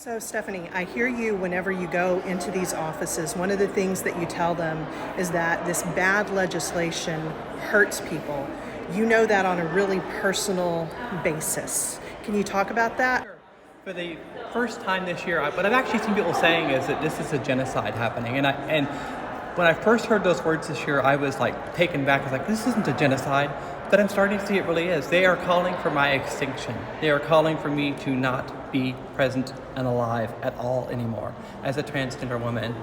So, Stephanie, I hear you whenever you go into these offices. One of the things that you tell them is that this bad legislation hurts people. You know that on a really personal basis. Can you talk about that? For the first time this year, what I've actually seen people saying is that this is a genocide happening. And when I first heard those words this year, I was like taken back. I was like, this isn't a genocide. But I'm starting to see it really is. They are calling for my extinction. They are calling for me to not be present and alive at all anymore as a transgender woman.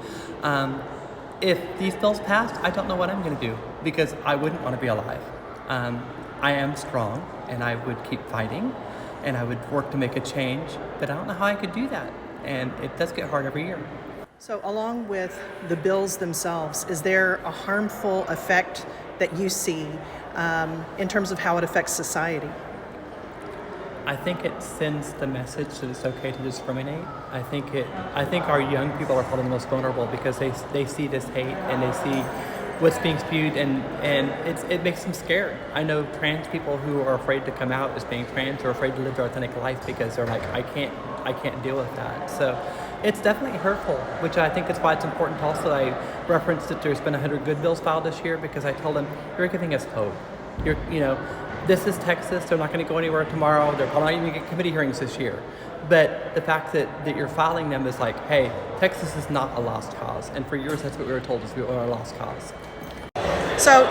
If these bills passed, I don't know what I'm going to do because I wouldn't want to be alive. I am strong and I would keep fighting and I would work to make a change, but I don't know how I could do that. And it does get hard every year. So, along with the bills themselves, is there a harmful effect that you see in terms of how it affects society? I think it sends the message that it's okay to discriminate. I think our young people are probably the most vulnerable because they see this hate and they see what's being spewed and it makes them scared. I know trans people who are afraid to come out as being trans or afraid to live their authentic life because they're like, I can't deal with that. So it's definitely hurtful, which I think is why it's important also that I referenced that there's been 100 good bills filed this year because I told them, you're giving us hope. This is Texas. They're not going to go anywhere tomorrow. They're probably not even going to get committee hearings this year. But the fact that you're filing them is like, hey, Texas is not a lost cause. And for years, that's what we were told is we are a lost cause. So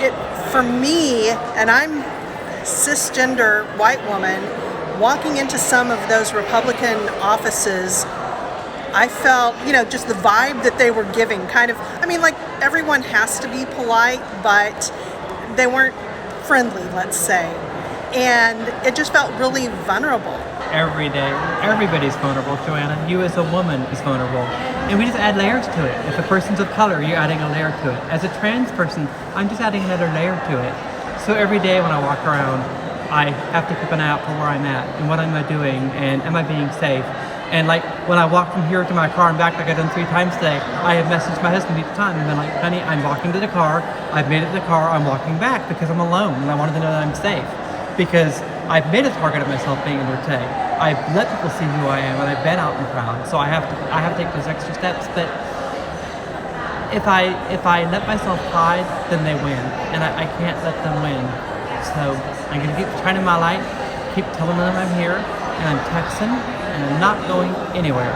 for me, and I'm a cisgender white woman, walking into some of those Republican offices, I felt, just the vibe that they were giving like everyone has to be polite, but they weren't friendly, let's say. And it just felt really vulnerable. Every day, everybody's vulnerable, Joanna. You as a woman is vulnerable. And we just add layers to it. If a person's of color, you're adding a layer to it. As a trans person, I'm just adding another layer to it. So every day when I walk around, I have to keep an eye out for where I'm at and what am I doing and am I being safe? And like when I walk from here to my car and back like I've done 3 times today, I have messaged my husband each time and been like, honey, I'm walking to the car, I've made it to the car, I'm walking back because I'm alone and I wanted to know that I'm safe. Because I've made a target of myself being in Rote. I've let people see who I am and I've been out and proud. So I have to take those extra steps. But if I let myself hide, then they win. And I can't let them win. So I'm gonna keep shining my light, keep telling them I'm here, and I'm Texan, and I'm not going anywhere.